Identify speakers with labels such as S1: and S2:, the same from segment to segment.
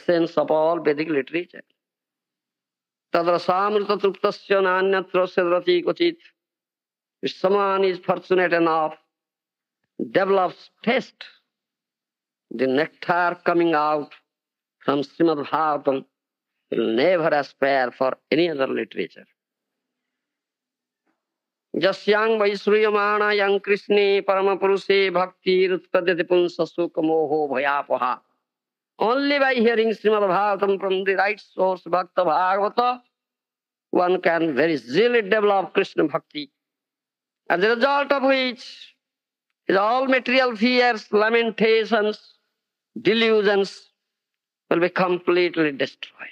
S1: essence of all Vedic literature. Tadrasamrita truptasya nanyatra sidrati kvachit. If someone is fortunate enough, develops taste, the nectar coming out from Srimad Bhagavatam will never aspire for any other literature. Jasyang vaisruyamana yang Krishne paramapurushe bhakti rutpadyati punsa sukamoho bhayapaha. Only by hearing Srimad Bhagavatam from the right source, Bhakta Bhagavata, one can very easily develop Krishna bhakti. As a result of which, all material fears, lamentations, delusions will be completely destroyed.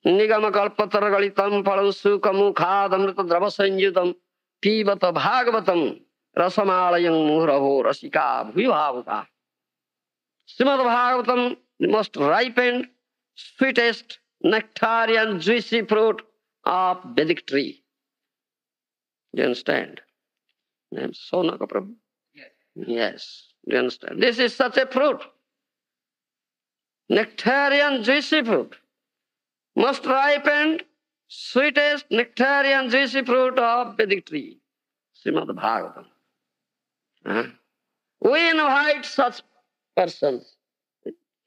S1: Nigama kalpatar galitam palam sukamukhadamrita dravasanjutam pibata bhagavatam rasamalayang muhraho rasika bhuyavaka. Srimad Bhagavatam, the most ripened, sweetest, nectarian, juicy fruit of Vedic tree. Do you understand? Sonaka Prabhu? Yes. Do you understand? This is such a fruit. Nectarian, juicy fruit. Most ripened, sweetest, nectarian, juicy fruit of Vedic tree. Srimad Bhagavatam. We invite such persons.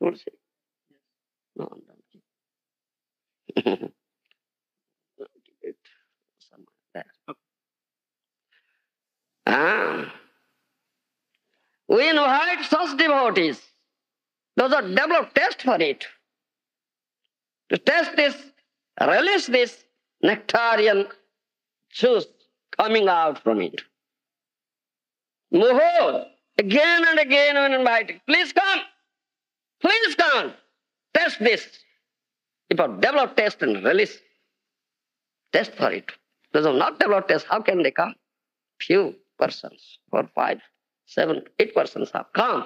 S1: No, we invite such devotees. Those are develop taste for it. To taste this, relish this nectarian juice coming out from it. Muho, again and again when invited, please come, taste this. If you develop taste and relish, taste for it. Those who have not developed taste, how can they come? Few persons, 4, 5, 7, 8 persons have come.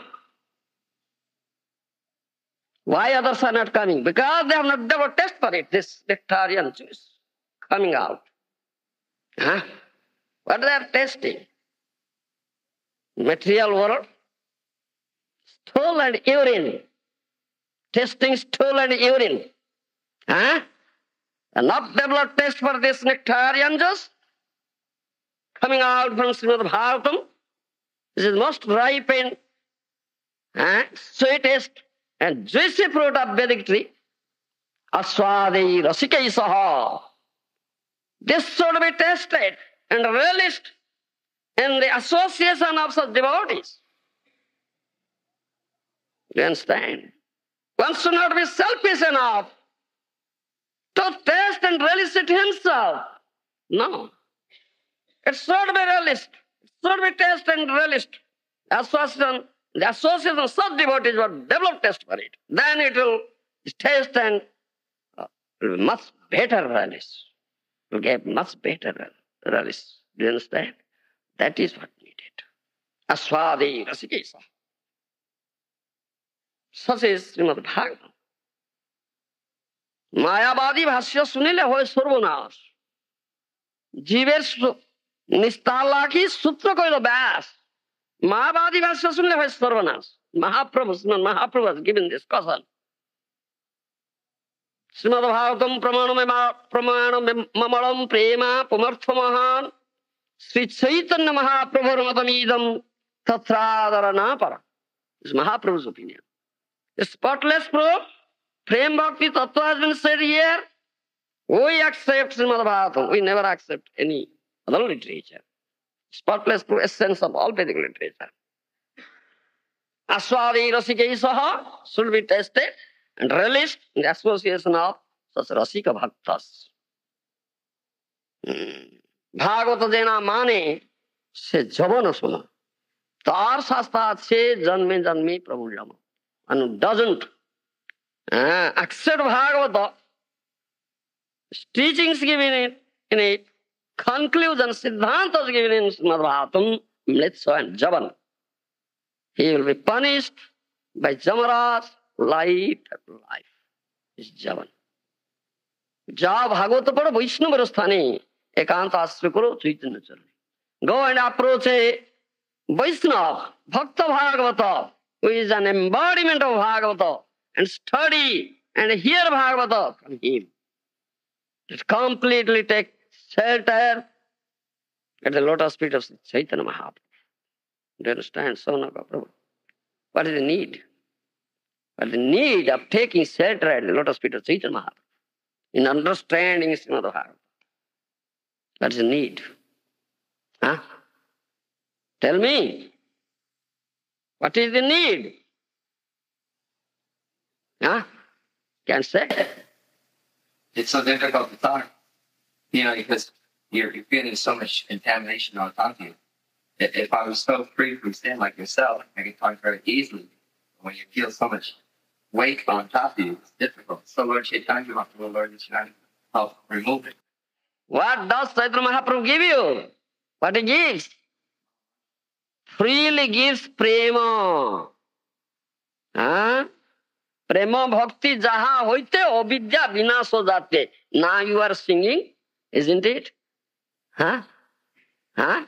S1: Why others are not coming? Because they have not developed taste for it, this nectarian juice coming out. What they are tasting? Material world, stool and urine. Tasting stool and urine. And not developed taste for this nectarian juice coming out from Srimad Bhagavatam. This is most ripened, sweetest and juicy fruit of Vedic tree. Aswadi rasikaisaha. This should be tasted and relished in the association of such devotees. Do you understand? One should not be selfish enough to taste and relish it himself. No. It should be relished. It should be tasted and relished. The association of such devotees will develop taste for it. Then it will taste and much better relish. It will give much better relish. Do you understand? That is what needed. Aswadi rasikesa. Such is Srimad Bhagavatam. Mayavadi bhashya sunile hoy sarvanash. Jiver nistalaki sutra koilo bas. Mayavadi bhashya sunile hoy sarvanash. Mahaprabhu has given this caution. Srimad Bhagavatam pramanam mamalam prema pumarthamahan Sri Chaitanya Mahaprabhu matamidam tathradharana para. This is Mahaprabhu's opinion. A spotless proof, Prem Bhakti Tattva has been said here. We accept Srimad Bhagavatam. We never accept any other literature. Spotless proof, essence of all Vedic literature. Aswadi rasikaisaha should be tested and relished in the association of such rasika bhaktas. Bhagavat देना माने से जवन सुना तार शास्त्र से जन्मे जन्मे प्रभु जम and doesn't accept Bhagavata, teachings given in it, conclusions, siddhantas given in Srimad Bhagavatam, Mritsa and Javan. He will be punished by Jamaraj life after life. Is Javan. Ja Bhagavata pada Vaishnava sthane ekanta ashray karo chaitanya charane. Go and approach a Vaishnava, Bhakta Bhagavata, who is an embodiment of Bhagavata, and study and hear Bhagavata from him. It completely take shelter at the lotus feet of Chaitanya Mahaprabhu. Do you understand, Saunaka Prabhu? What is the need? What is the need of taking shelter at the lotus feet of Chaitanya Mahaprabhu in understanding Srimad Bhagavatam? What is the need? Huh? Tell me. What is the need? Huh? Can't say.
S2: It's so difficult to talk, because you're feeling so much contamination on top of you. If I was so free from sin like yourself, I could talk very easily. When you feel so much weight on top of you, it's difficult. So Lord Chaitanya Mahaprabhu, Lord Nityananda, help remove it.
S1: What does Chaitanya Mahaprabhu give you? What he gives? Freely gives prema. Huh? Prema bhakti jaha hoite avidya vinaso jate. Now you are singing, isn't it? Huh? Huh?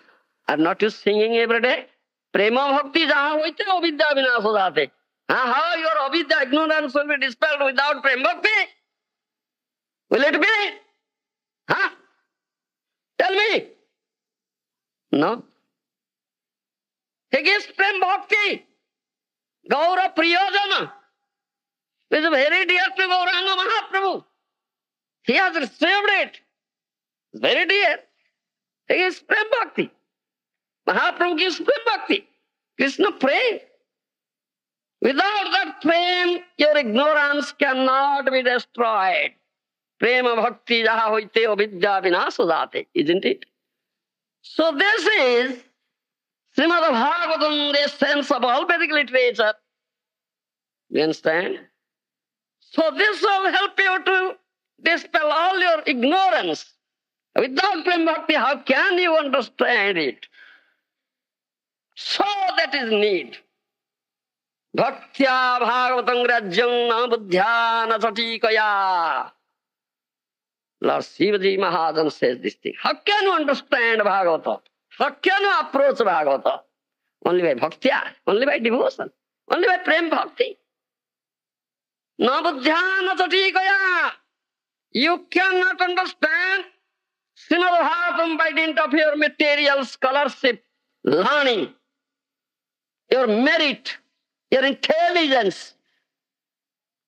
S1: Are not you singing every day? Prema bhakti jaha hoite avidya vinaso jate. Huh? How your avidya, ignorance will be dispelled without prema bhakti? Will it be? Huh? Tell me. No. He gives prem bhakti. Gaura Priyojana. It is very dear to Gauranga Mahaprabhu. He has received it. It's very dear. He gives prem bhakti. Mahaprabhu gives prem bhakti. Krishna prem. Without that prem, your ignorance cannot be destroyed. Prema bhakti jaha hoite avidya vinaso jate. Isn't it? So this is Srimad Bhagavatam, the essence of all Vedic literature. You understand? So this will help you to dispel all your ignorance. Without Prem Bhakti, how can you understand it? So that is need. Bhaktya Bhagavatam Rajyam na buddhya na satikaya. Lord Shivaji Mahajan says this thing. How can you understand Bhagavata? How can you approach Bhagavata? Only by bhaktya, only by devotion, only by prem bhakti. Na buddhya na satikaya. You cannot understand Srimad Bhagavatam by dint of your material scholarship, learning, your merit, your intelligence,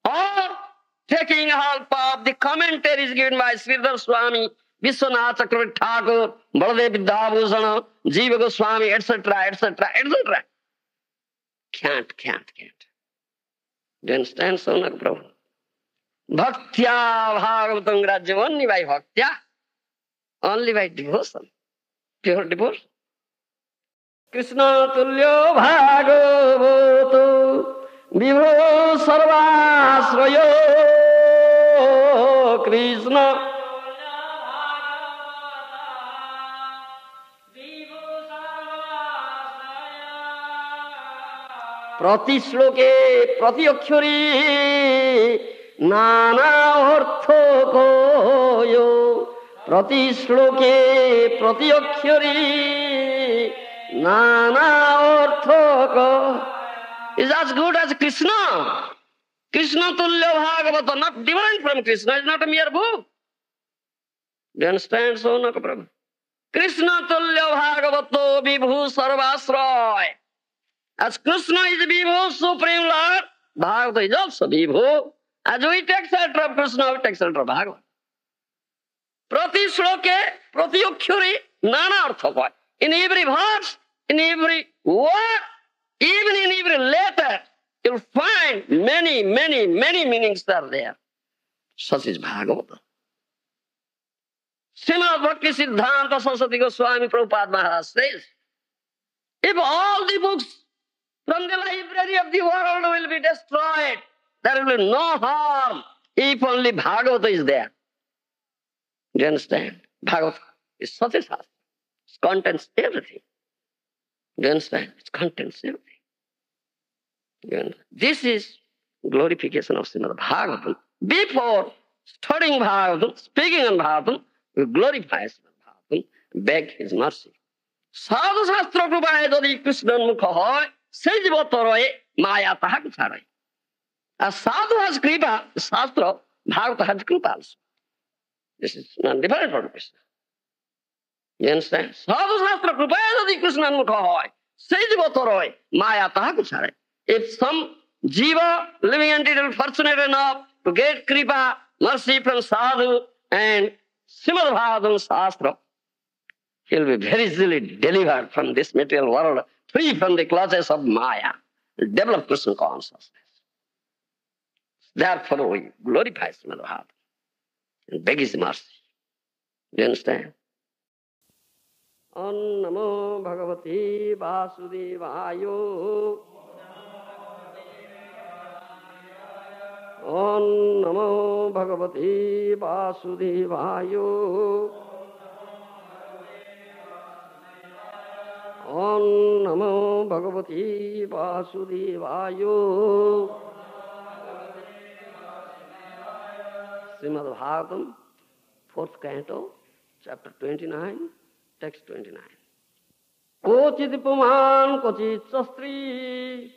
S1: or taking help of the commentaries given by Sridhar Swami, Vishwanath Chakravarti Thakur, Baladev Vidyabhusana, Jiva Goswami, etc., etc., etc. Can't. Do you understand, Saunaka Prabhu? Bhaktya Bhagavatam Grajya, only by bhaktya, only by devotion, pure devotion. Krishna Tulyo Bhagavato Vibho Sarvasrayo Krishna Prati shloke prati akhyari nana artha koyo prati shloke prati akhyari nana artha koyo is as good as Krishna. Krishna Tulya Bhagavata, not different from Krishna, is not a mere book. Do you understand, Saunaka Prabhu? Krishna Tulya Bhagavato Vibhu Sarvasraya. As Krishna is Vibhu, Supreme Lord, Bhagavata is also Vibhu. As we take shelter of Krishna, we take shelter of Bhagavata. Prati shloke, prati akhyari, nana artha. In every verse, in every word, even in every letter, you'll find many meanings are there. Such is Bhagavata. Srimad Bhakti Siddhanta Saraswati Goswami Prabhupada Maharaj says, if all the books from the library of the world will be destroyed, there will be no harm if only Bhagavata is there. Do you understand? Bhagavata is such a shastra. It contains everything. Do you understand? It contains everything. This is glorification of Srimad Bhagavatam. Before studying Bhagavatam, speaking on Bhagavatam, we glorify Srimad Bhagavatam, beg his mercy. Sadhu Shastra Krupaye Jodi Krishna Mukha Hoy, Sejva Toroye, Maya tahaku charai. A sadhu has kripa, Shastra, Bhagavata has kripa also. This is not different from Krishna. You understand? Sadhu Shastra kripa jadi Krishna mukha hoy. Sei jiva toroy, Maya tahaku charai. If some jiva, living entity, is fortunate enough to get kripa, mercy from sadhu and Srimad Bhagavatam Shastra, he will be very easily delivered from this material world, free from the clutches of Maya, develop Krishna consciousness. Therefore, we glorify Srimad Bhagavatam and beg His mercy. Do you understand? Om Namo Bhagavate Vasudevaya. Om Namo Bhagavate Vasudevaya. Om Namo Bhagavate Vasudevaya. Srimad Bhagavatam, 4th canto, chapter 29, text 29. Kochit puman kochit sastri,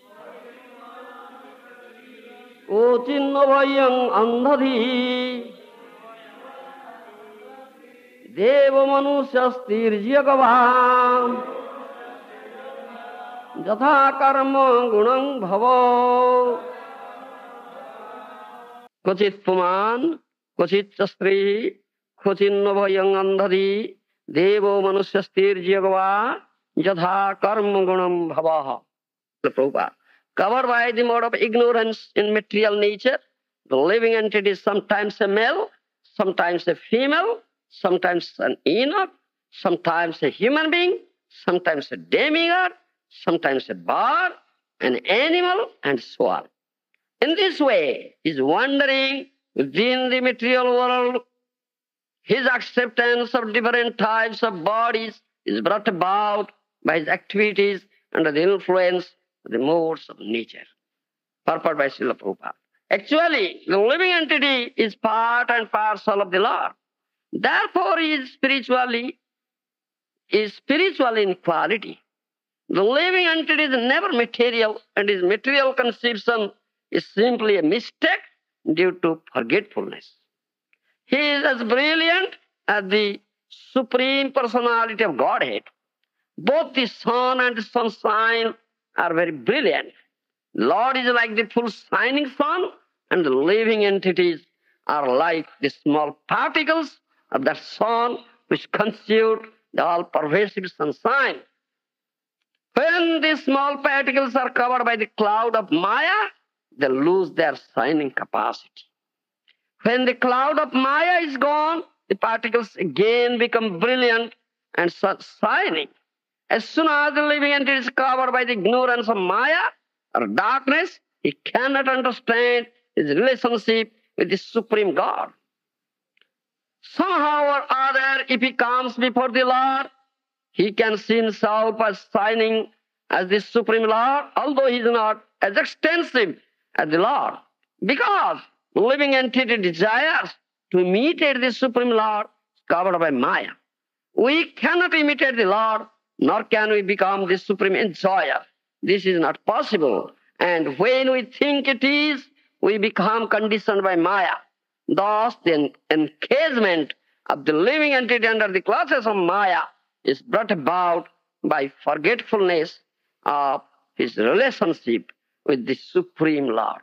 S1: kochit novayang andhadhi, deva manusyastir jagavam, jatha karma gunam bhava. Kochit puman, kochit sastri, kochit novayang andhadhi, devo manusyastir jagava, jatha karma gunam bhava. Prabhupada. Covered by the mode of ignorance in material nature, the living entity is sometimes a male, sometimes a female, sometimes an Enoch, sometimes a human being, sometimes a demigod, sometimes a bird, an animal, and so on. In this way, he is wandering within the material world. His acceptance of different types of bodies is brought about by his activities under the influence of the modes of nature. Purport by Srila Prabhupada. Actually, the living entity is part and parcel of the Lord. Therefore, he is spiritual in quality. The living entity is never material, and his material conception is simply a mistake due to forgetfulness. He is as brilliant as the Supreme Personality of Godhead. Both the sun and the sunshine are very brilliant. Lord is like the full shining sun, and the living entities are like the small particles of that sun which constitute the all-pervasive sunshine. When these small particles are covered by the cloud of Maya, they lose their shining capacity. When the cloud of Maya is gone, the particles again become brilliant and shining. As soon as the living entity is covered by the ignorance of Maya or darkness, he cannot understand his relationship with the Supreme God. Somehow or other, if he comes before the Lord, he can see himself as shining as the Supreme Lord, although he is not as extensive as the Lord. Because the living entity desires to imitate the Supreme Lord covered by Maya. We cannot imitate the Lord, nor can we become the Supreme Enjoyer. This is not possible. And when we think it is, we become conditioned by Maya. Thus, the encasement of the living entity under the clutches of Maya is brought about by forgetfulness of his relationship with the Supreme Lord.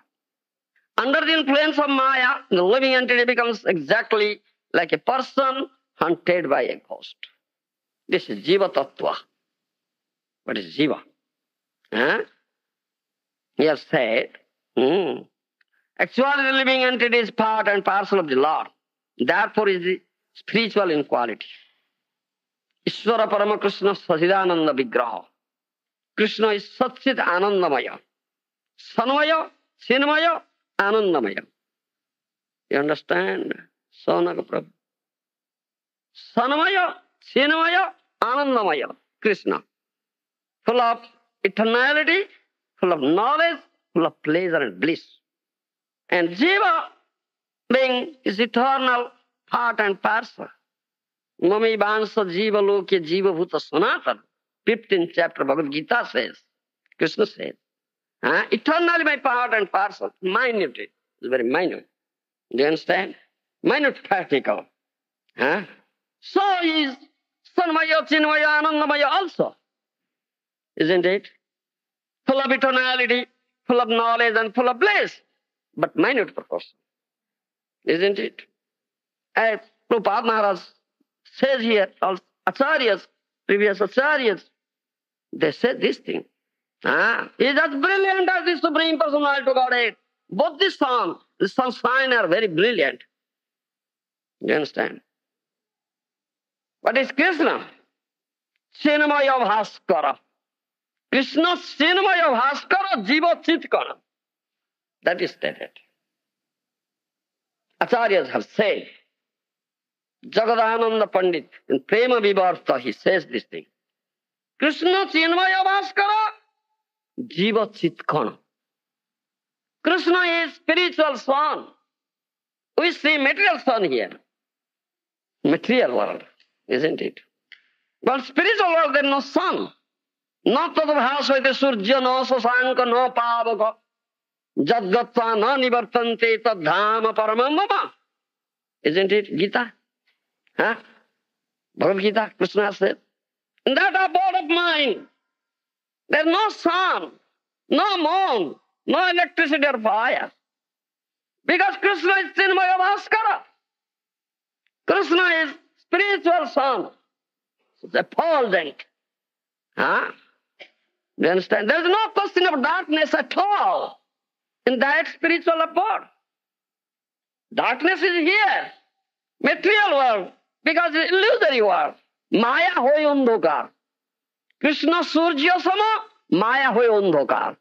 S1: Under the influence of Maya, the living entity becomes exactly like a person hunted by a ghost. This is Jiva Tattva. What is Jiva? He has said, actually the living entity is part and parcel of the Lord. Therefore is spiritual in quality. Ishvara Parama Krishna Sachidananda Vigraha. Krishna is Satchit Anandamaya. Sanmaya, Sinmaya, Anandamaya. You understand? Sonaka Prabhu. Sanmaya, Sinmaya, Anandamaya. Krishna. Full of eternality, full of knowledge, full of pleasure and bliss. And Jiva, being is eternal, part and parcel. Mami Bansa Jiva Lokya Jiva Bhuta Sanatana. 15th chapter Bhagavad Gita says, Krishna says. Eternally by part and parcel. Minute. It's very minute. Do you understand? Minute particle. So is Sanmaya, Chinmaya, Anandamaya also. Isn't it? Full of eternality, full of knowledge and full of bliss. But minute proportion. Isn't it? As Prabhupada Maharaj says here, all acharyas, previous acharyas, they said this thing. He is as brilliant as the Supreme Personality of Godhead. Both the sun sign are very brilliant. You understand? What is Krishna? Chinmaya Bhaskara. Krishna Chinmaya Bhaskara Jiva Chitkana. That is stated. Acharyas have said, Jagadananda Pandit in Prema Vivarta, he says this thing. Krishna Chinmaya Bhaskara Jiva Chitkana. Krishna is spiritual sun. We see material sun here. Material world, isn't it? But spiritual world, there is no sun. No tadabhasvaite surya, no sasanka, no pavaka. Jadgatva na nivartante tadhama paramamama. Isn't it Gita? Bhagavad Gita, Krishna said. In that abode of mine, there is no sun, no moon, no electricity or fire. Because Krishna is Chinmaya Bhaskara. Krishna is spiritual sun. It's effulgent. Do you understand? There is no question of darkness at all in that spiritual abode. Darkness is here, material world, because it's illusory world. Maya hoy andhakar. Krishna Surya Sama, Maya hoy andhakar.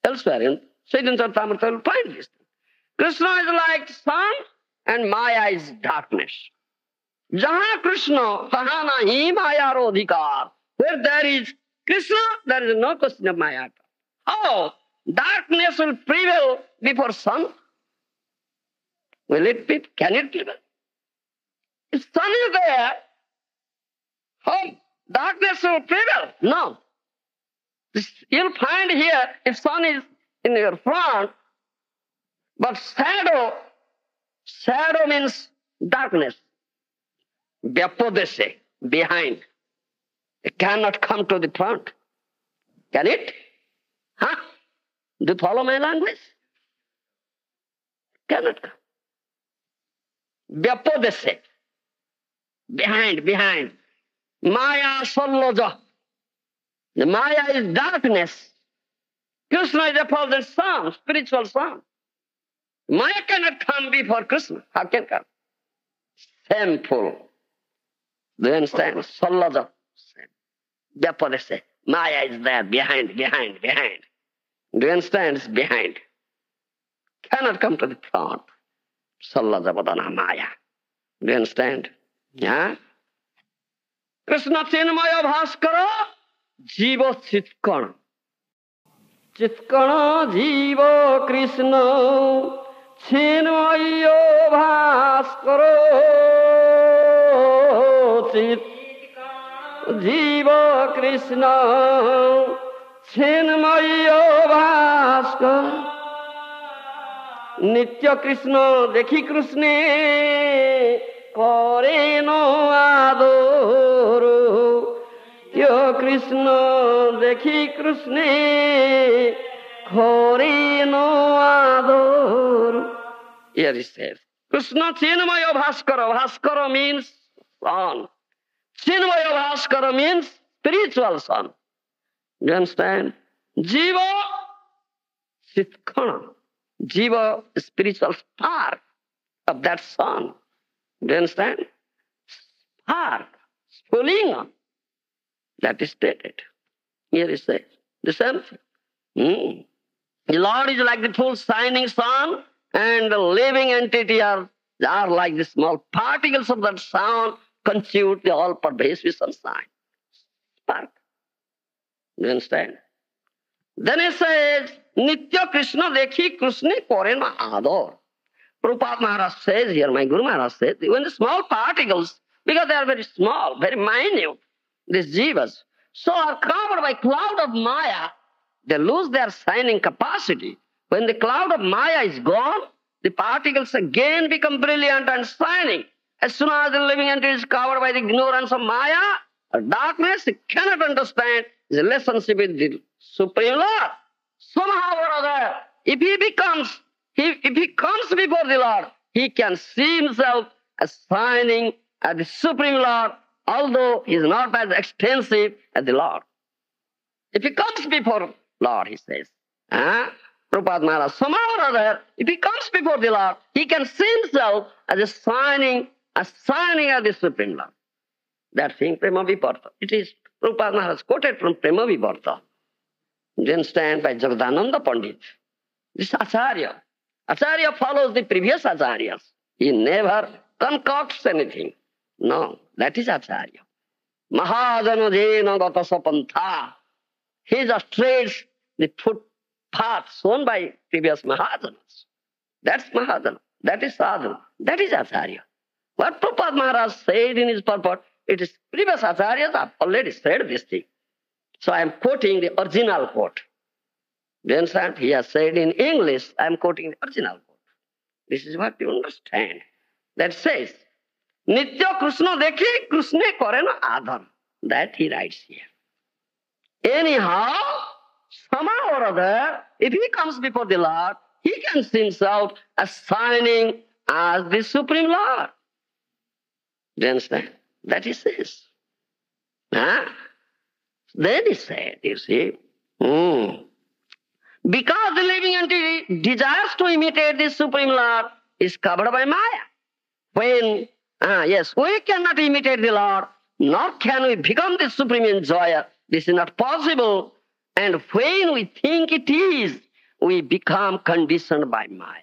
S1: Elsewhere in Chaitanya Charitamrita you will find this. Krishna is like sun and Maya is darkness. Jaha Krishna, taha nahi Maya rodhikar. Where there is Krishna, there is no question of Maya. How? Darkness will prevail before sun? Will it be? Can it prevail? If sun is there, how darkness will prevail? No. You'll find here, if sun is in your front, but shadow means darkness. Vyapodeshe, behind. It cannot come to the front. Can it? Do you follow my language? Cannot come. Vyapodeshe, behind. Maya Sallaja. The Maya is darkness. Krishna is effulgent sun, spiritual sun. Maya cannot come before Krishna. How can come? Shameful. Do you understand? Sallaja. Vyapodeshe. Maya is there, behind. Do you understand? It's behind. Cannot come to the front. Sallaja Vadana Maya. Do you understand? Yeah? Krishna Chinmaya Bhaskara Jiva Chitkana. Chitkana Jiva Krishna Chinmaya Bhaskara Jiva Krishna Chinmaya Bhaskara. Nitya Krishna dekhi Krishna kore no adoro. Nitya Krishna dekhi Krishna kore no adoro. Here it says, Krishna Chinmaya Bhaskara. Bhaskara means sun. Chinmaya Bhaskara means spiritual sun. You understand? Jiva Chitkana. Jiva is spiritual spark of that sun. Do you understand? Spark, Spulinga. That is stated. Here it says the same thing. The Lord is like the full shining sun, and the living entity are like the small particles of that sun constitute the all-pervasive sunshine. Spark. Do you understand? Then it says, Nitya Krishna dekhi Krishna kore na ador. Prabhupada Maharaj says here, my Guru Maharaj says, even the small particles, because they are very small, very minute, these jivas, so are covered by cloud of Maya, They lose their shining capacity. When the cloud of Maya is gone, the particles again become brilliant and shining. As soon as the living entity is covered by the ignorance of Maya or darkness, it cannot understand his relationship with the Supreme Lord. Somehow or other, if he comes before the Lord, he can see himself as shining as the Supreme Lord, although he is not as extensive as the Lord. If he comes before Lord, he says, Prabhupada Maharaj, somehow or other, if he comes before the Lord, he can see himself as a shining as the Supreme Lord. That thing, Prema Viparta. It is Prabhupada Maharaj quoted from Prema Viparta. Then stand by Jagadananda Pandit. This Acharya. Acharya follows the previous Acharyas. He never concocts anything. No, that is Acharya. Mahajana jena gata sapantha. He just treads the footpath shown by previous Mahajanas. That's Mahajana. That is sadhana. That is Acharya. What Prabhupada Maharaj said in his purport, it is previous Acharyas have already said this thing. So I am quoting the original quote. You understand? He has said in English, I am quoting the original quote. This is what you understand. That says, Nitya Krishna dekhi, Krishna kore na adhan. That he writes here. Anyhow, somehow or other, if he comes before the Lord, he can see himself as shining as the Supreme Lord. Do you understand? That he says. Then he said, you see, because the living entity desires to imitate the Supreme Lord is covered by Maya. When, we cannot imitate the Lord, nor can we become the Supreme Enjoyer. This is not possible. And when we think it is, we become conditioned by Maya.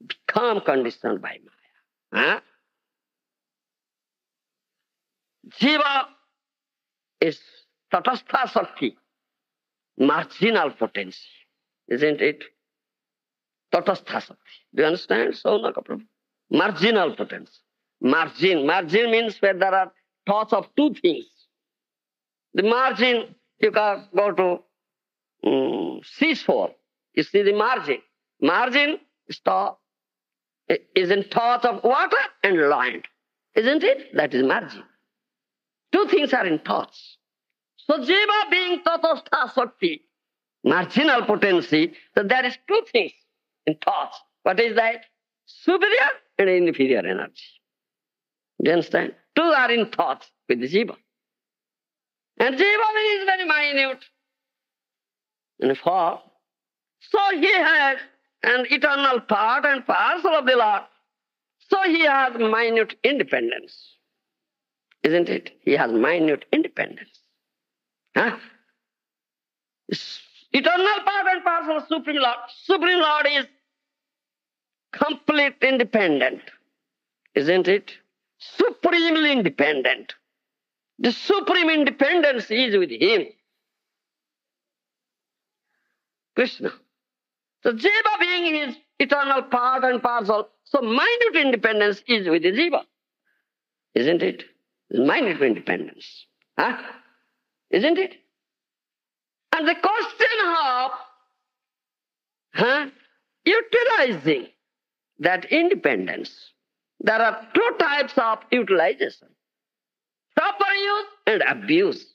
S1: Become conditioned by Maya. Jiva is tatastha sakti, marginal potency, isn't it? Tatastha sakti. Do you understand? So, Prabhu. Marginal potency. Margin means where there are thoughts of two things. The margin, you can go to seashore. You see the margin. Margin is in thoughts of water and land. Isn't it? That is margin. Two things are in thoughts. So Jiva being tatastha sakti, marginal potency, so there is two things in thoughts. What is that? Superior and inferior energy. Do you understand? Two are in thoughts with the Jiva. And Jiva is very minute in form. So he has an eternal part and parcel of the Lord. So he has minute independence. Isn't it? He has minute independence. Eternal part and parcel of Supreme Lord. Supreme Lord is complete independent. Isn't it? Supremely independent. The supreme independence is with him. Krishna. So Jiva being his eternal part and parcel, so minute independence is with the Jiva. Isn't it? Minute independence. Isn't it? And the question of utilizing that independence. There are two types of utilization. Proper use and abuse.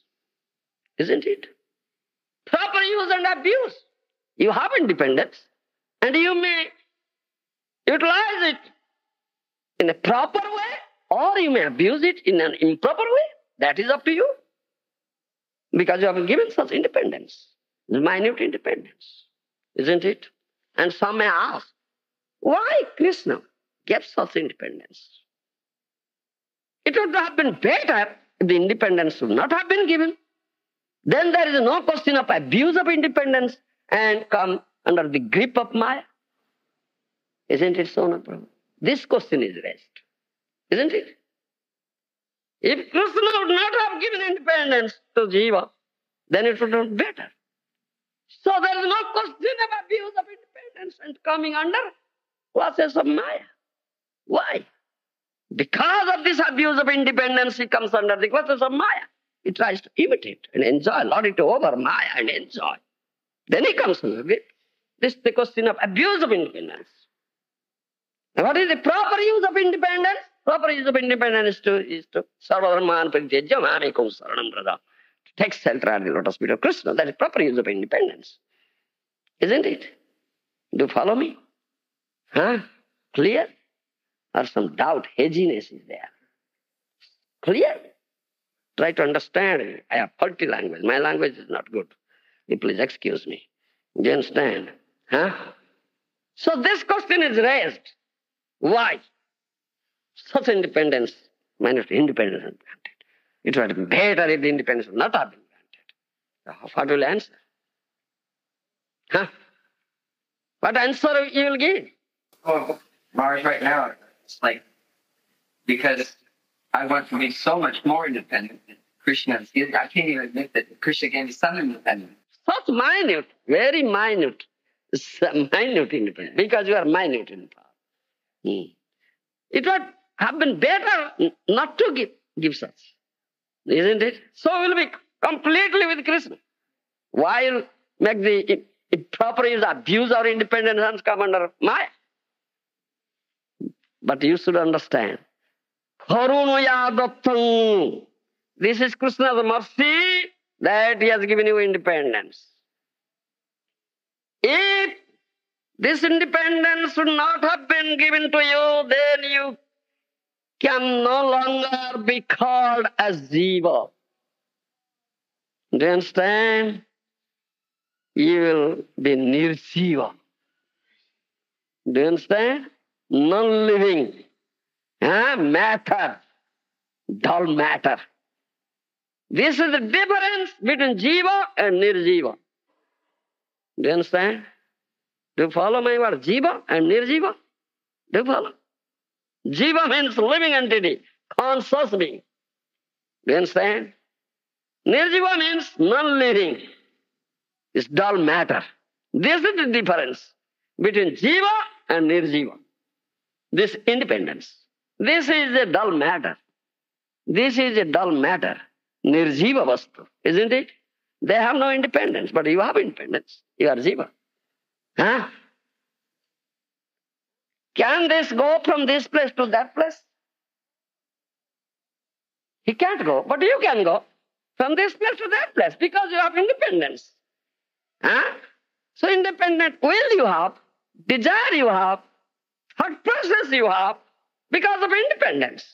S1: Isn't it? Proper use and abuse. You have independence and you may utilize it in a proper way or you may abuse it in an improper way. That is up to you. Because you have given such independence. Minute independence. Isn't it? And some may ask, why Krishna gave such independence? It would have been better if the independence would not have been given. Then there is no question of abuse of independence and come under the grip of Maya. Isn't it so, no problem? This question is raised. Isn't it? If Krishna would not have given independence to Jiva, then it would have been better. So there is no question of abuse of independence and coming under classes of Maya. Why? Because of this abuse of independence, he comes under the classes of Maya. He tries to imitate and enjoy, lord it over Maya and enjoy. Then he comes to it. This is the question of abuse of independence. Now, what is the proper use of independence? Proper use of independence is to sarvadharman parijajya mamekam saranam vraja. To take shelter at the lotus feet of Krishna. That is proper use of independence. Isn't it? Do you follow me? Huh? Clear? Or some doubt, haziness is there? Clear? Try to understand. I have faulty language. My language is not good. You please excuse me. Do you understand? Huh? So this question is raised. Why? Such independence, minus independence is granted. It would have been better if the independence would not have been granted. What will you answer? Huh? What answer you will give?
S2: Well, Mars, right now, it's like, because I want to be so much more independent than Krishna has given. I can't even admit that Krishna gave me some independence.
S1: Such minute, very minute, minute independence, because you are minute in power. It would have been better not to give such, isn't it? So we'll be completely with Krishna. While make the proper use, abuse our independence and come under Maya. But you should understand, Karunaya Dattam. This is Krishna's mercy that he has given you independence. If this independence would not have been given to you, then you can no longer be called as Jiva. Do you understand? You will be Nirjiva. Do you understand? Non-living. Matter. Dull matter. This is the difference between Jiva and Nirjiva. Do you understand? Do you follow my word? Jiva and Nirjiva? Do you follow? Jiva means living entity, conscious being. Do you understand? Nirjiva means non-living. It's dull matter. This is the difference between Jiva and Nirjiva. This independence. This is a dull matter. This is a dull matter. Nirjiva vastu, isn't it? They have no independence, but you have independence. You are Jiva. Huh? Can this go from this place to that place? He can't go, but you can go from this place to that place because you have independence. Huh? So independent will you have, desire you have, thought process you have because of independence.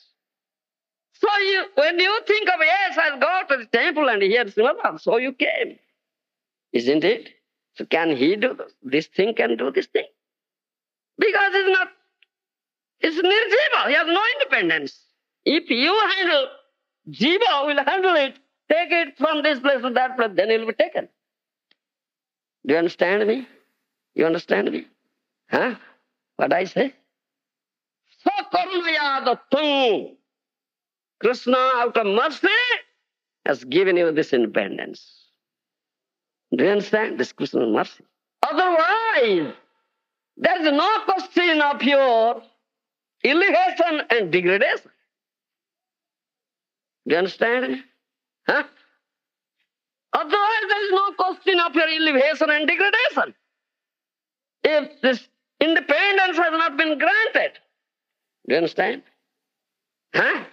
S1: So when you think of, yes, I'll go to the temple and hear Srimad, so you came. Isn't it? So can he do this? This thing can do this thing? Because it's Nirjiva. He has no independence. If you handle, Jiva will handle it, take it from this place to that place, then it will be taken. Do you understand me? You understand me? Huh? What I say? So karunaya dattam. Krishna, out of mercy, has given you this independence. Do you understand? This Krishna's mercy. Otherwise, there is no question of your elevation and degradation. Do you understand? Huh? Otherwise, there is no question of your elevation and degradation. If this independence has not been granted, do you understand? Huh?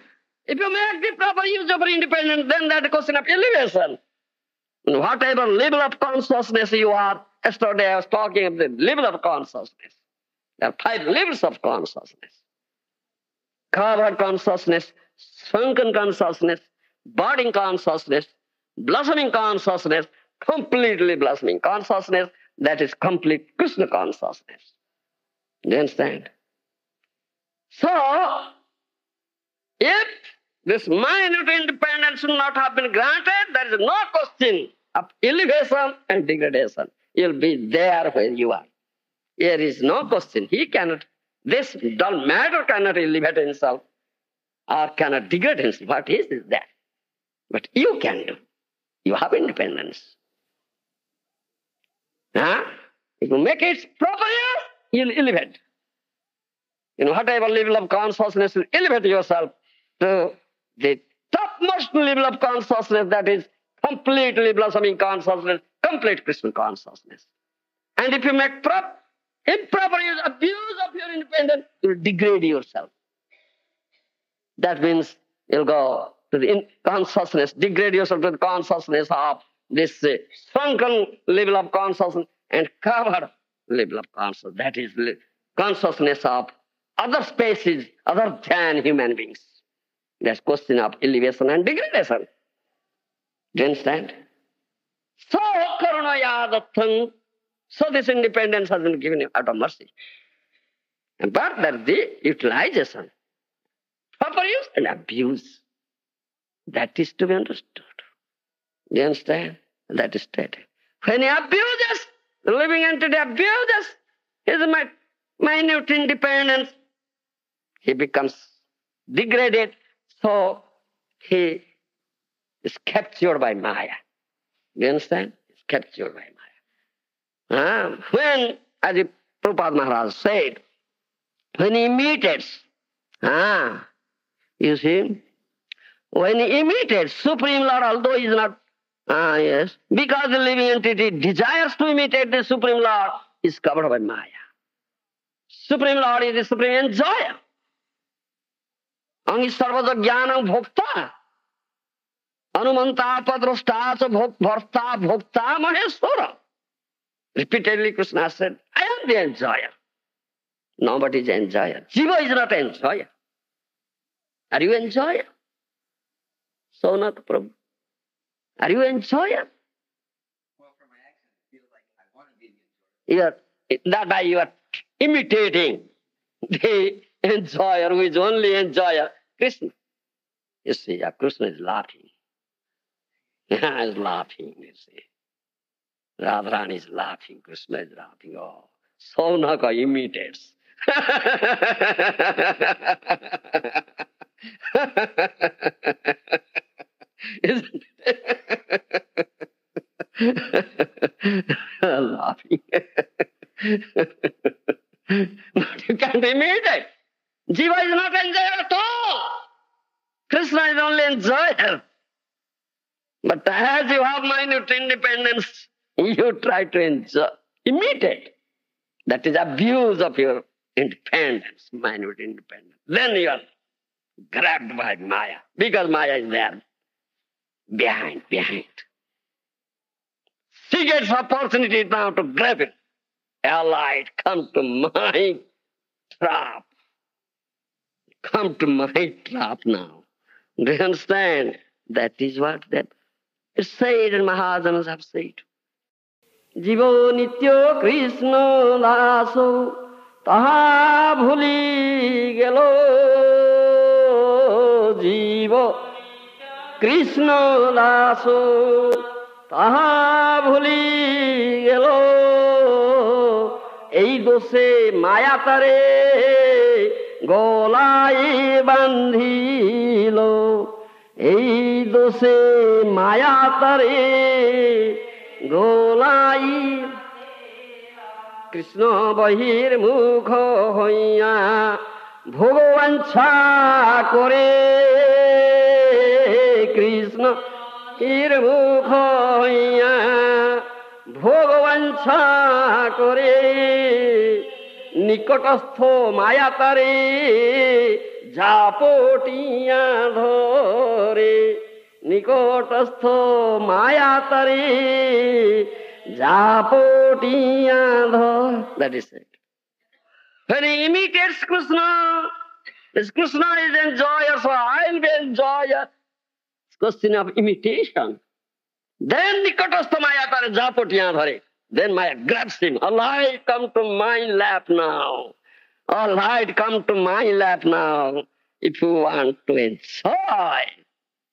S1: If you make the proper use of independence, then that is a question of elevation. Whatever level of consciousness you are, yesterday I was talking of the level of consciousness. There are 5 levels of consciousness. Covered consciousness, sunken consciousness, budding consciousness, blossoming consciousness, completely blossoming consciousness, that is complete Krishna consciousness. Do you understand? So, if this minute independence should not have been granted, there is no question of elevation and degradation. You'll be there where you are. There is no question. He cannot, this dull matter cannot elevate himself or cannot degrade himself. What is that? But you can do. You have independence. Huh? If you make it proper use, you'll elevate. Whatever level of consciousness, you elevate yourself to the topmost level of consciousness, that is completely blossoming consciousness, complete Krishna consciousness. And if you make improper use, abuse of your independence, you will degrade yourself. That means you'll go to the consciousness, degrade yourself to the consciousness of this shrunken level of consciousness and covered level of consciousness. That is consciousness of other species other than human beings. That's question of elevation and degradation. Do you understand? So, karunaya dattang. So this independence has been given you out of mercy. But that's the utilization. Proper use and abuse. That is to be understood. Do you understand? That is stated. When he abuses, the living entity abuses his minute independence, he becomes degraded. So he is captured by Maya. Do you understand? He's captured by Maya. When, as the Prabhupada Maharaj said, when he imitates, you see, when he imitates Supreme Lord, although he is not, yes, because the living entity desires to imitate the Supreme Lord, is covered by Maya. Supreme Lord is the supreme enjoyer. Angi sarvaja jnanam bhokta. Anumanta padrosta bharta bhokta maheshwara. Repeatedly Krishna said, I am the enjoyer. Nobody is enjoyer. Jiva is not enjoyer. Are you enjoyer? Sonath Prabhu. Are you enjoyer?
S2: Well, from my accent, it feels like I want to be the enjoyer.
S1: That by you are imitating the enjoyer who is only enjoyer, Krishna. You see, Krishna is laughing. He is laughing, you see. Radharani is laughing, Krishna is laughing. Oh, Saunaka imitates. Isn't it? Laughing. But you can't imitate. Jiva is not enjoyer at all. Krishna is only enjoyer. But as you have minute independence, you try to imitate. That is abuse of your independence, minute independence. Then you are grabbed by Maya, because Maya is there, behind. She gets opportunity now to grab it. Allied, come to my trap. Come to my trap now. Do you understand? That is what that is said and Mahajanas have said. Jivo nityo Krishna daso taha bhuli gelo. Jivo Krishna daso taha bhuli gelo. এই দোষে মায়া তারে গলায় বান্ধিল, এই দোষে মায়া তারে গলায়। কৃষ্ণ বহির মুখ হইয়া ভগবাঞ্ছা করে, কৃষ্ণ বহির মুখ হইয়া ভগবাঞ্ছা করে, নিকটস্থ মায়া তারে ঝাপটিয়া ধরে, নিকটস্থ মায়া তারে ঝাপটিয়া ধরে। That is it. When he imitates Krishna, as Krishna is enjoyer, so I'll be enjoyer. It's question of imitation. Then nikatastha maya tare japotiya dhare. Then Maya grabs him. All right, come to my lap now. All right, come to my lap now. If you want to enjoy.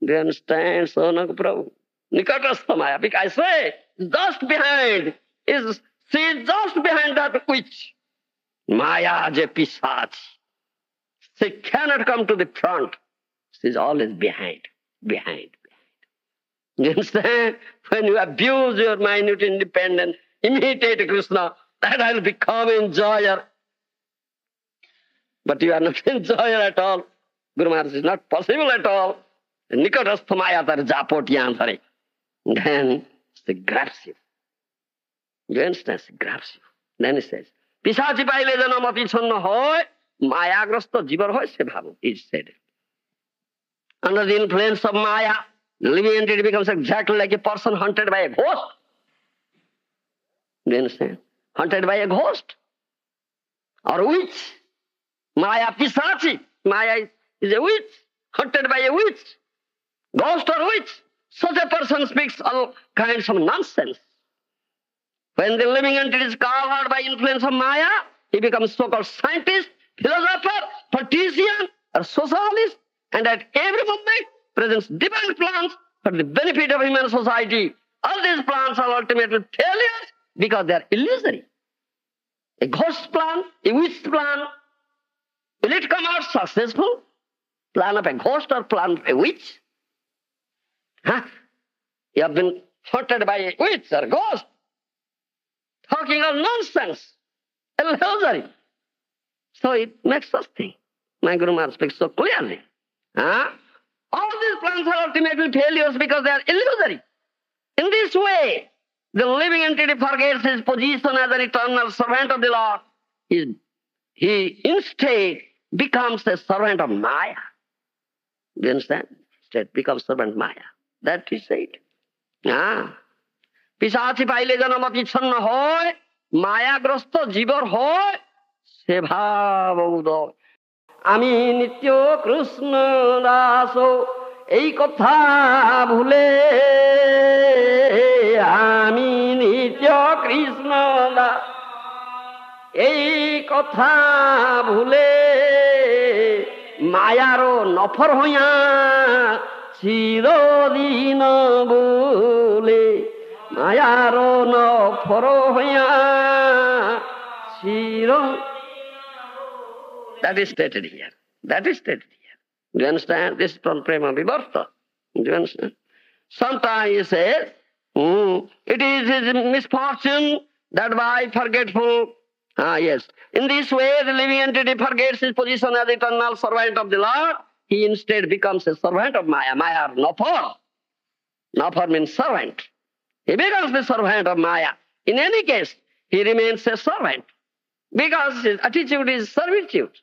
S1: Do you understand, Sonak Prabhu? Nikatastha Maya. Because I say, just behind she is just behind that witch. Maya je pisach. She cannot come to the front. She is always behind. You understand? When you abuse your minute independence, imitate Krishna, that I'll become enjoyer. But you are not enjoyer at all. Guru Maharaj, is not possible at all. Nikatastha maya tar japotiyan thare. Then it grabs you. You understand? It grabs you. Then he says, Pisachi paile jano mati chonno hoy, mayagrasto jibar hoy se bhavu. He said it. Under the influence of Maya, the living entity becomes exactly like a person hunted by a ghost. Do you understand? Hunted by a ghost. Or witch. Maya Pisachi. Maya is a witch. Hunted by a witch. Ghost or witch. Such a person speaks all kinds of nonsense. When the living entity is covered by influence of Maya, he becomes so-called scientist, philosopher, politician, or socialist, and at every moment presents different plans for the benefit of human society. All these plans are ultimately failures because they are illusory. A ghost plan, a witch plan, will it come out successful? Plan of a ghost or plan of a witch? Huh? You have been haunted by a witch or ghost, talking of nonsense, illusory. So it makes us think. My Guru Maharaj speaks so clearly. Huh? All these plans are ultimately failures because they are illusory. In this way, the living entity forgets his position as an eternal servant of the Lord. He instead becomes a servant of Maya. Do you understand? Instead becomes servant Maya. That he said. Pisachi paile janamati channa hoy, mayagrasto jibor hoy, se bhava আমি নিত্য কৃষ্ণ দাস এই কথা ভুলে আমি নিত্য কৃষ্ণ দাস এই কথা ভুলে মায়ারো নফর হইয়া চিরদিন বলে মায়ারো নফর হইয়া চির. That is stated here. That is stated here. Do you understand? This is from Prema Vibharta. Do you understand? Sometimes he says, it is his misfortune that by forgetful, yes. In this way, the living entity forgets his position as eternal servant of the Lord. He instead becomes a servant of Maya. Maya or Nafar. Nafar means servant. He becomes the servant of Maya. In any case, he remains a servant because his attitude is servitude.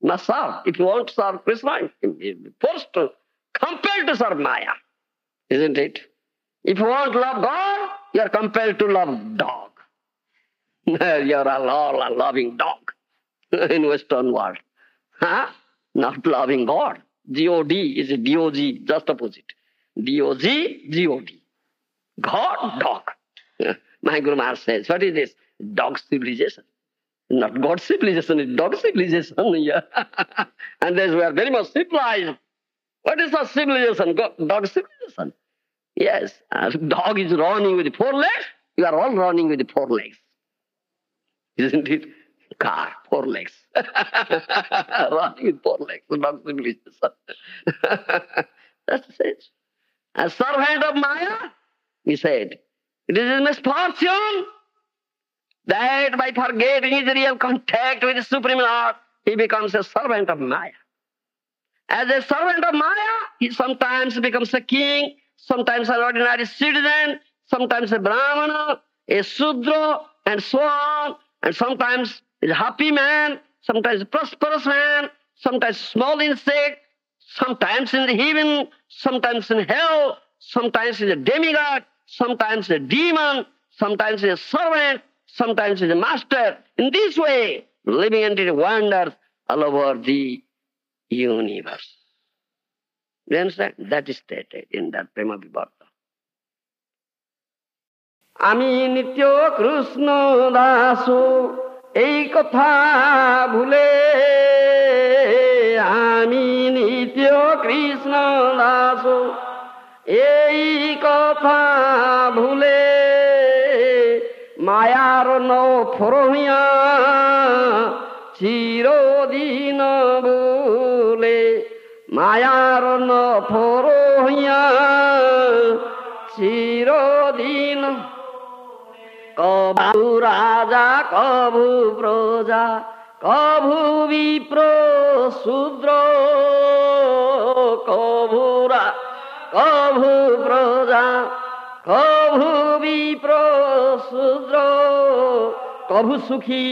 S1: Must serve. If you want to serve Krishna, you're forced to, compelled to serve Maya. Isn't it? If you want to love God, you are compelled to love dog. You're all a loving dog in Western world. Not loving God. G-O-D is a D-O-G, just opposite. D-O-G, G-O-D. God, dog. My Guru Maharaj says, what is this? Dog civilization. Not God civilization, it's dog civilization. Yeah. And we are very much civilized. What is a civilization? Dog civilization. Yes, a dog is running with 4 legs. You are all running with 4 legs. Isn't it? Car, 4 legs. Running with 4 legs, dog civilization. That's it. A servant of Maya, he said, it is his misfortune that by forgetting his real contact with the Supreme Lord, he becomes a servant of Maya. As a servant of Maya, he sometimes becomes a king, sometimes an ordinary citizen, sometimes a Brahmana, a Sudra, and so on, and sometimes a happy man, sometimes a prosperous man, sometimes a small insect, sometimes in the heaven, sometimes in hell, sometimes is a demigod, sometimes a demon, sometimes is a servant, sometimes is a master. In this way, living entity wanders all over the universe. You understand? That is stated in that Prema Vibharta. আমি নিত্য কৃষ্ণ দাস এই কথা ভুলে আমি নিত্য কৃষ্ণ দাস এই কথা ভুলে মায়ার নফর হইয়া চিরদিন বলে মায়ার নফর হইয়া চিরদিন কভু রাজা কভু প্রজা কভু বিপ্র শূদ্র কভু প্রজা কভু সুখী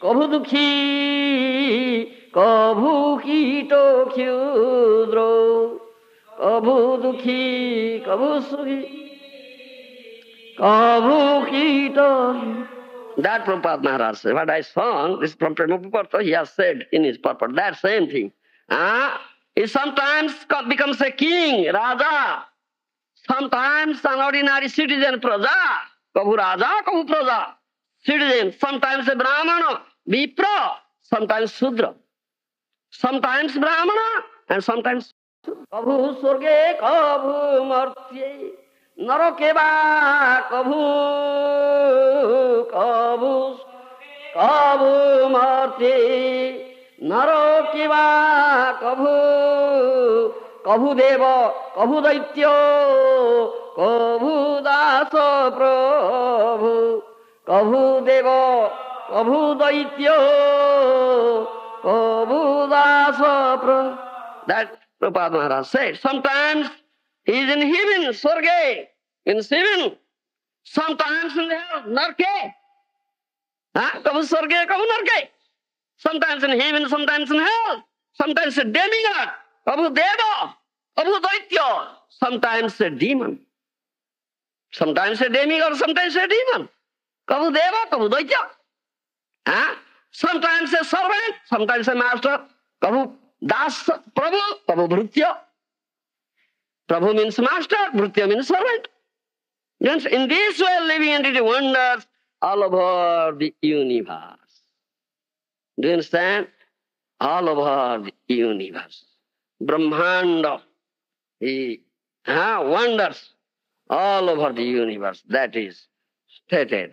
S1: কভু দুঃখী কভু কীট ক্ষুদ্র কভু দুঃখী কভু সুখী কভু কীট. That Prabhupada Maharaj said, what I sung, this from Prabhupada, he has said in his purport, that same thing. He sometimes becomes a king, Raja, sometimes an ordinary citizen, Praja, Kabhu Raja, Kabhu Praja, citizen, sometimes a Brahmana, Vipra, sometimes Sudra, sometimes Brahmana, and sometimes Kabhu Surge, Kabhu Martye, Naroke ba Kabhu, Kabhu, Kabhu Martye, Naroke ba Kabhu, Kabhu Deva, Kabhu Daitya, Kabhu Dasa Prabhu, Kabhu Deva, Kabhu Daitya, Kabhu Dasa Prabhu. That Prabhupada Maharaj said. Sometimes he is in heaven, Swarga, in heaven. Sometimes in hell, Narke. Kabhu Swarga, Kabhu Narke. Sometimes in heaven, sometimes in hell. Sometimes a demigod, Kabhu Deva, Kabhu Daitya. Sometimes a demon. Sometimes a demigod, sometimes a demon. Kabhu Deva, Kabhu Daitya. Sometimes a servant, sometimes a master. Kabhu Das Prabhu, Kabhu Bhrutya. Prabhu means master, Bhrutya means servant. In this way, living entity wanders all over the universe. Do you understand? All over the universe. Brahmanda, he wanders all over the universe. That is stated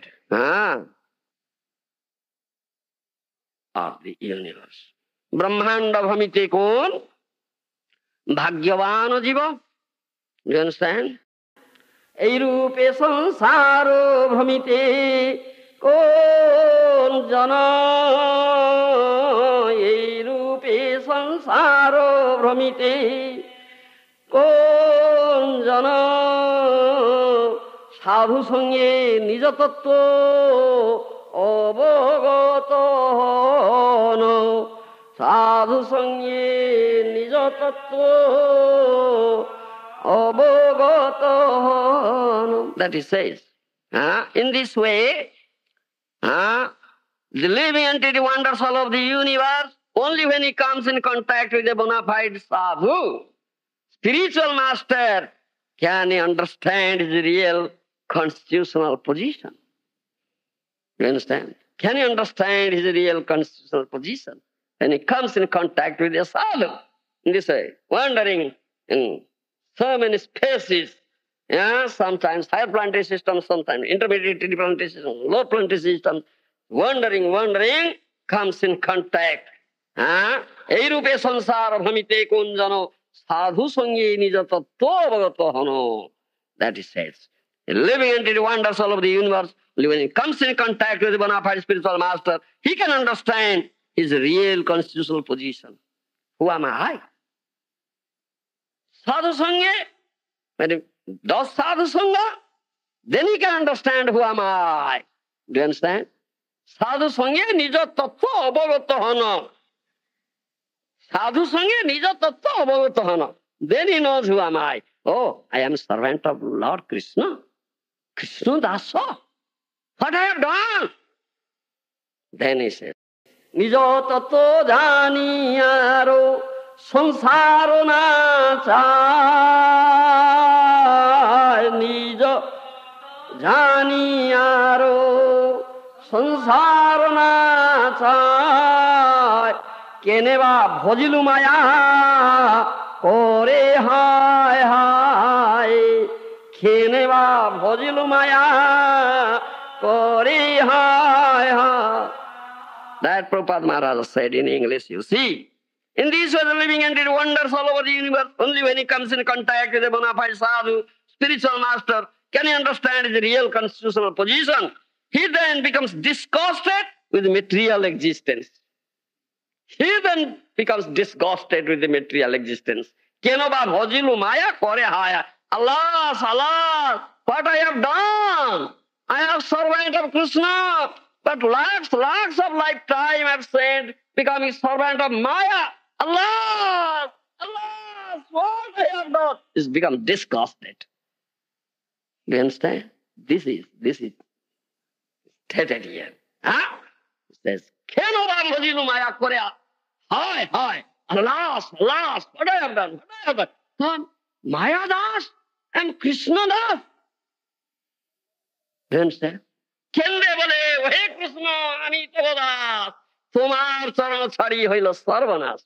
S1: of the universe. Brahmanda bhamite kon bhagyavano jiva. Do you understand? এই রূপে সংসার ভ্রমিতে কোন জন, এই রূপে সংসার ভ্রমিতে কোন জন, সাধু সঙ্গে নিজ তত্ত্ব অবগত হন, সাধু সঙ্গে নিজ তত্ত্ব অবগত হন. That he says. In this way, the living entity wanders all over the universe. Only when he comes in contact with a bona fide sadhu, spiritual master, can he understand his real constitutional position. You understand? Can he understand his real constitutional position? When he comes in contact with a sadhu, in this way, wandering in so many spaces, sometimes higher planetary systems, sometimes intermediate planetary systems, low planetary systems, wandering, comes in contact. এই রূপে সংসার ভ্রমিতে কোন জন, সাধু সঙ্গে নিজ তত্ত্ব অবগত হন. That is said. A living entity wanders all over the universe. When he comes in contact with the bona fide spiritual master, he can understand his real constitutional position. Who am I? Sadhu Sangha, when he does Sadhu Sangha, then he can understand who am I. Do you understand? Sadhu Sangha nija tattva abhagata hana. Sadhu Sangha nija tattva abhagata hana. Then he knows who am I. Oh, I am servant of Lord Krishna. Krishna Dasa. What I have done? Then he says, nija tattva janiyaro সংসার না চায়, নিজ জানিয়ারো সংসার না চায়, কেনে বা ভজিলু মায়া করে হায় হায়, কেনে বা ভজিলু মায়া করে হায় হায়. That Prabhupada Maharaj said in English, you see. In this way, the living entity wanders all over the universe. Only when he comes in contact with a bona fide sadhu, spiritual master, can he understand his real constitutional position. He then becomes disgusted with material existence. He then becomes disgusted with the material existence. Kenoba bhajilu maya kore haya. Alas, alas, what I have done. I have servant of Krishna. But lakhs of lifetime I've spent becoming servant of Maya. Alas, what I have done is become disgusted. Do you understand? This is stated here. Huh? It says, Keno Bhajinu Maya Korea. Hi. Alas, what I have done? Son, Maya Das and Krishna Das. Do you understand? Kende bole, He Krishna, Ami Tavodas, Tomar Charana Chari Hoilo Sarvanas.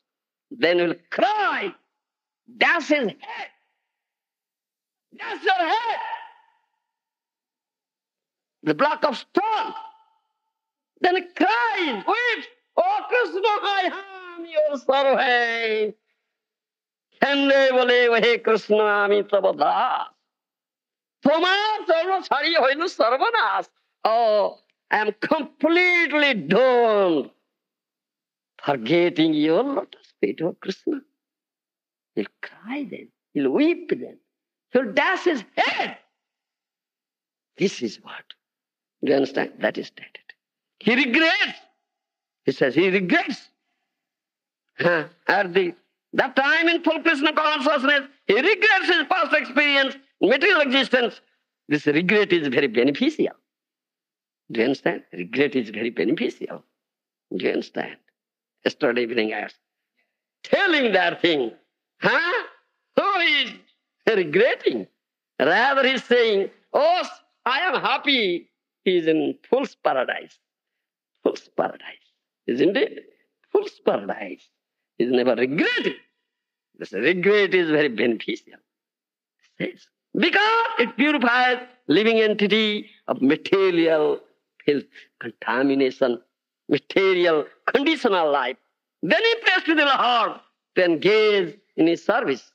S1: Then will cry, dash his head. Dash your head. The block of stone. Then it cries, weeps, Oh Krishna, I am your servant. Kende bole, He Krishna, Ami Tavodas. Tomar Charana Chari Hoilo Sarvanas. Oh, I am completely doomed. Forgetting your lotus feet, oh Krishna. He'll cry then. He'll weep then. He'll dash his head. This is what. Do you understand? That is stated. He regrets. He says he regrets. At that time in full Krishna consciousness, he regrets his past experience, material existence. This regret is very beneficial. Do you understand? Regret is very beneficial. Do you understand? Yesterday evening I was telling that thing. Who is regretting? Rather he's saying, oh, I am happy. He is in fool's paradise. Fool's paradise. Isn't it? Fool's paradise. He is never regretting. This regret is very beneficial. It says, because it purifies living entity of material filth, contamination, material, conditional life. Then he prays to the Lord to engage in his service.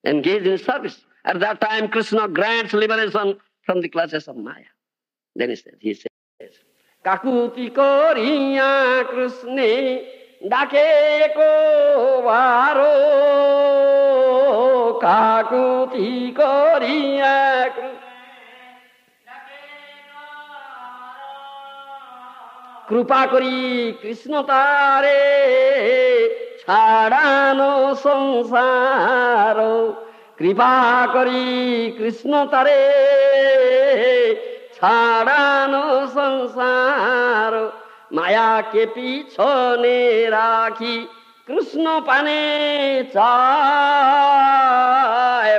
S1: Engage in his service. At that time, Krishna grants liberation from the clutches of Maya. Then he says, Kakuti koriya Krishna dake ko varo. Kakuti koriya Krishna Krupa kori Krishna tare chadano sansaro. Kripa kori Krishna tare chadano sansaro. Maya ke pichone rakhi Krishna pane chai.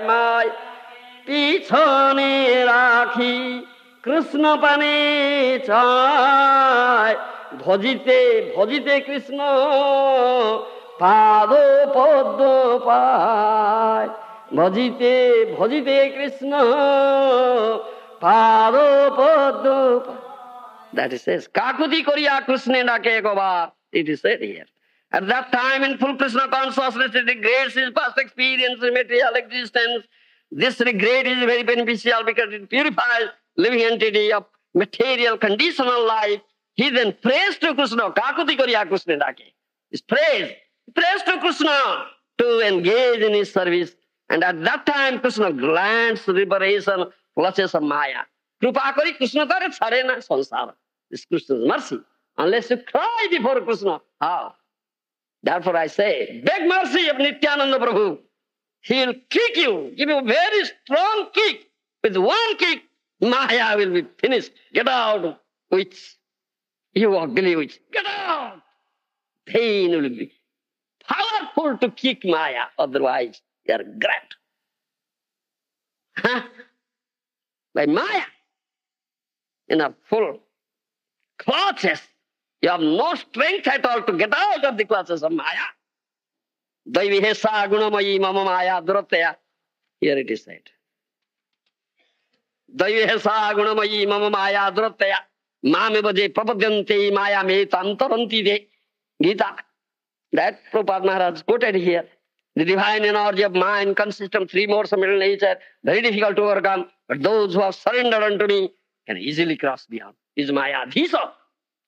S1: Maya pichone rakhi Krishna pane chai. Bhajite Krishna pado paddo pai. Bhajite Krishna pado paddo pai. That it says, Kakuti koriya Krishna dake goba. It is said here. At that time in full Krishna consciousness, it regrets his past experience in material existence. This regret is very beneficial because it purifies living entity of material conditional life. He then prays to Krishna, Kakuti koriya Krishna dake. He prays to Krishna to engage in his service. And at that time, Krishna grants liberation, clutches of Maya. Krupa kori Krishna tare chadena sansara. This is Krishna's mercy. Unless you cry before Krishna, how? Therefore I say, beg mercy of Nityananda Prabhu. He will kick you, give you a very strong kick. With one kick, Maya will be finished. Get out, witch. You ugly witch. Get out. Pain will be powerful to kick Maya. Otherwise, you are grabbed. By Maya. In a full clutches. You have no strength at all to get out of the clutches of Maya. Daivihesa gunamayi mama Maya duratya. Here it is said. Daivihesa gunamayi mama Maya duratya. Mamevaje prapadyante Maya me tantaranti de. Gita. That Prabhupada Maharaj quoted here. The divine energy of mind consists of three modes of middle nature, very difficult to overcome, but those who have surrendered unto me can easily cross beyond. Is Maya Dhisa.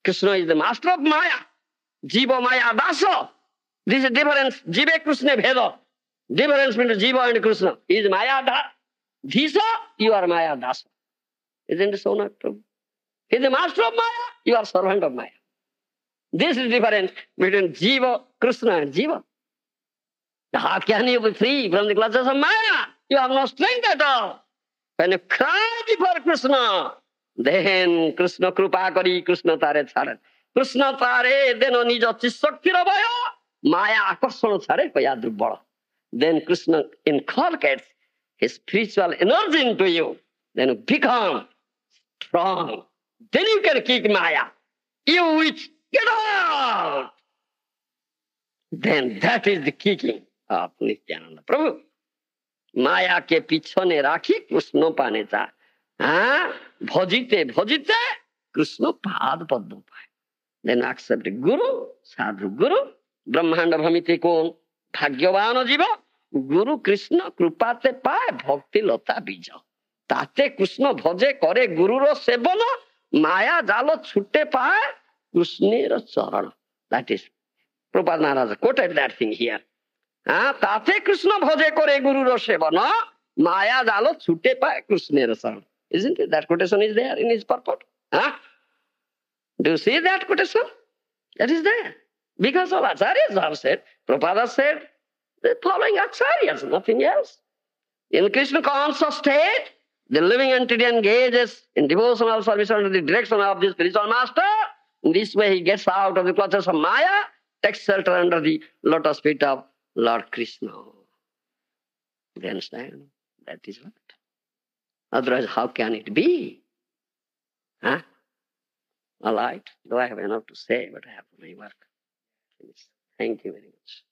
S1: Krishna is the master of Maya. Jiva Maya Dasa. This is difference. Jiva Krishna Bheda. Difference between Jiva and Krishna. He is Maya Dhisa, you are Maya Dasa. Isn't it so, not true? He is the master of Maya, you are servant of Maya. This is difference between Jiva, Krishna and Jiva. How can you be free from the clutches of Maya? You have no strength at all. When you cry before Krishna, then Krishna krupa kari, Krishna tare chare. Krishna tare, then nijo chishakti rabaya, Maya akarsana chare kaya durbala. Then Krishna inculcates his spiritual energy into you. Then you become strong. Then you can kick Maya. You witch, get out! Then that is the kicking of Nityananda Prabhu. Maya ke pichone rakhi Krishna pane cha. Bhajite, bhajite, Krishna pad padma paye. Then accept Guru, sadhu Guru, Brahmanda bhamite kon, bhagyavana jiva, Guru Krishna krupate paye, bhakti lata bija. Tate Krishna bhaje kore Guru ro sevana, Maya jalo chute paye, Krishna ro charana. That is, Prabhupada Maharaj quoted that thing here. Tate Krishna bhaje kore Guru ro sevana, Maya jalo chute paye, Krishna ro charana. Isn't it? That quotation is there in his purport. Do you see that quotation? That is there. Because all acharyas have said, Prabhupada said, the following acharyas, nothing else. In Krishna conscious state, the living entity engages in devotional service under the direction of the spiritual master. In this way, he gets out of the clutches of Maya, takes shelter under the lotus feet of Lord Krishna. Do you understand? That is what. Otherwise, how can it be? All right. Though I have enough to say, but I have to my work. Thank you very much.